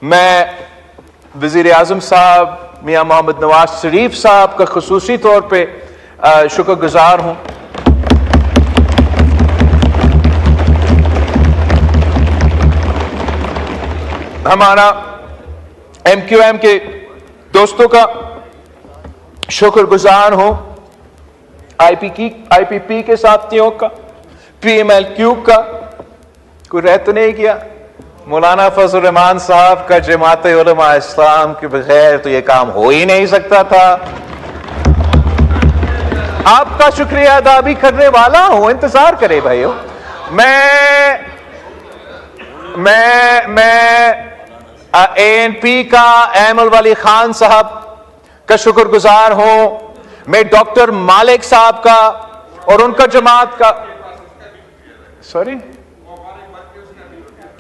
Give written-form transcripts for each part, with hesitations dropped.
میں وزیر اعظم صاحب میاں محمد نواز شریف صاحب کا خصوصی طور پہ شکر گزار ہوں. ہمارا ایم کیو ایم کے دوستوں کا شکر گزار ہوں, آئی پی پی کے ساتھیوں کا, پی ایم ایل کیو کا. کوئی رہ تو نہیں گیا؟ مولانا فضل الرحمان صاحب کا جماعت علماء اسلام کے بغیر تو یہ کام ہو ہی نہیں سکتا تھا. آپ کا شکریہ ادا بھی کرنے والا ہوں, انتظار کرے بھائیو. میں اے این پی کا ایمل والی خان صاحب کا شکر گزار ہوں. میں ڈاکٹر مالک صاحب کا اور ان کا جماعت کا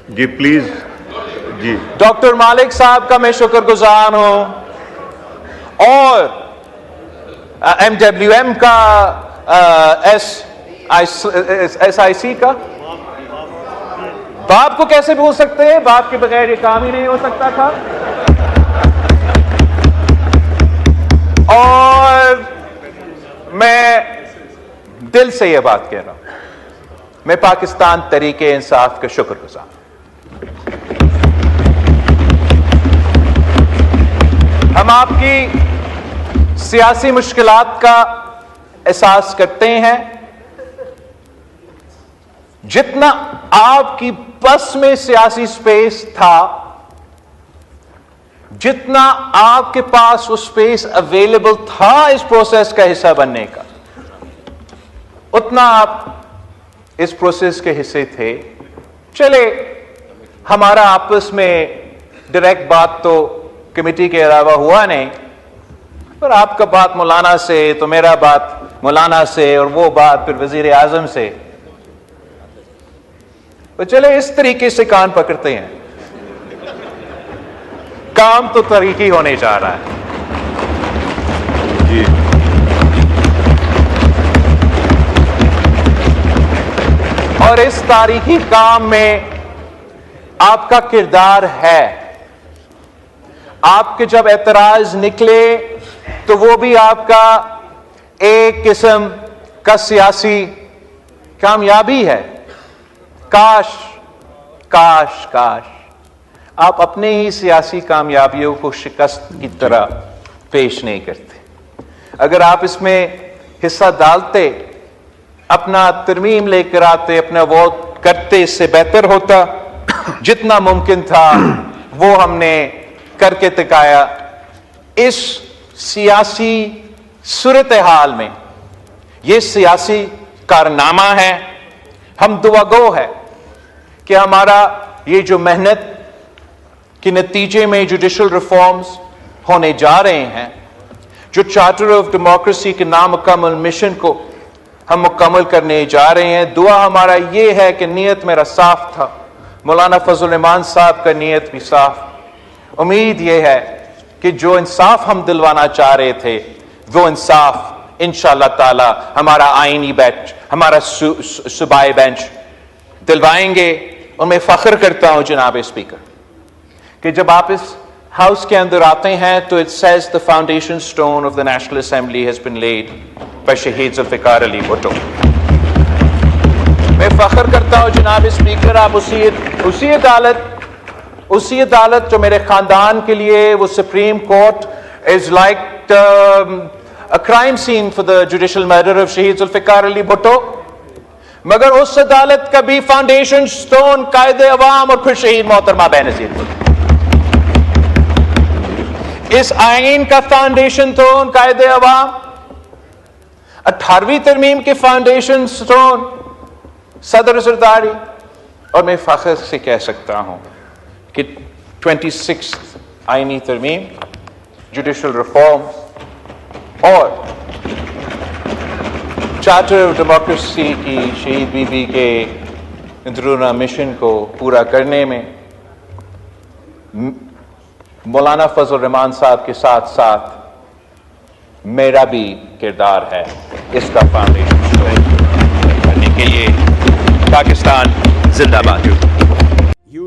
جی پلیز جی ڈاکٹر مالک صاحب کا میں شکر گزار ہوں, اور ایم ڈبلیو ایم کا ایس آئی سی کا. باپ کو کیسے بھول سکتے ہیں؟ باپ کے بغیر یہ کام ہی نہیں ہو سکتا تھا. اور میں دل سے یہ بات کہہ رہا ہوں, میں پاکستان تحریک انصاف کا شکر گزار ہوں. ہم آپ کی سیاسی مشکلات کا احساس کرتے ہیں. جتنا آپ کی بس میں سیاسی سپیس تھا, جتنا آپ کے پاس وہ سپیس اویلیبل تھا اس پروسیس کا حصہ بننے کا, اتنا آپ اس پروسیس کے حصے تھے. چلے ہمارا آپس میں ڈائریکٹ بات تو کمیٹی کے علاوہ ہوا نہیں, پر آپ کا بات مولانا سے تو میرا بات مولانا سے, اور وہ بات پھر وزیر اعظم سے. تو چلے اس طریقے سے کان پکڑتے ہیں, کام تو تاریخی ہونے جا رہا ہے. جی اور اس تاریخی کام میں آپ کا کردار ہے. آپ کے جب اعتراض نکلے تو وہ بھی آپ کا ایک قسم کا سیاسی کامیابی ہے. کاش کاش کاش آپ اپنے ہی سیاسی کامیابیوں کو شکست کی طرح پیش نہیں کرتے. اگر آپ اس میں حصہ ڈالتے, اپنا ترمیم لے کر آتے, اپنا ووٹ کرتے, اس سے بہتر ہوتا. جتنا ممکن تھا وہ ہم نے کر کے دکھایا. اس سیاسی صورتحال میں یہ سیاسی کارنامہ ہے. ہم دعا گو ہے کہ ہمارا یہ جو محنت کے نتیجے میں جوڈیشل ریفارمز ہونے جا رہے ہیں, جو چارٹر آف ڈیموکریسی کے نامکمل مشن کو ہم مکمل کرنے جا رہے ہیں, دعا ہمارا یہ ہے کہ نیت میرا صاف تھا, مولانا فضل الرحمان صاحب کا نیت بھی صاف. امید یہ ہے کہ جو انصاف ہم دلوانا چاہ رہے تھے وہ انصاف انشاءاللہ تعالی ہمارا آئینی بینچ, ہمارا صوبائی بینچ دلوائیں گے. اور میں فخر کرتا ہوں جناب اسپیکر کہ جب آپ اس ہاؤس کے اندر آتے ہیں تو it says the foundation stone of the National Assembly has been laid by شہید ذوالفقار علی بھٹو. میں فخر کرتا ہوں جناب اسپیکر, آپ اسی عدالت جو میرے خاندان کے لیے وہ supreme court is like a crime scene for the judicial murder of شہید ذوالفقار علی بھٹو, مگر اس عدالت کا بھی فاؤنڈیشن سٹون قائد عوام اور پھر شہید محترمہ بینظیر بھٹو. اس آئین کا فاؤنڈیشن سٹون قائد عوام, 18ویں ترمیم کے فاؤنڈیشن سٹون صدر زرداری, اور میں فخر سے کہہ سکتا ہوں کہ 26 آئینی ترمیم, جوڈیشل ریفارم اور چارٹر آف ڈیموکریسی کی شہید بی بی کے اندرونہ مشن کو پورا کرنے میں مولانا فضل الرحمان صاحب کے ساتھ ساتھ میرا بھی کردار ہے اس کا فاؤنڈیشن کرنے کے لیے. پاکستان زندہ باد.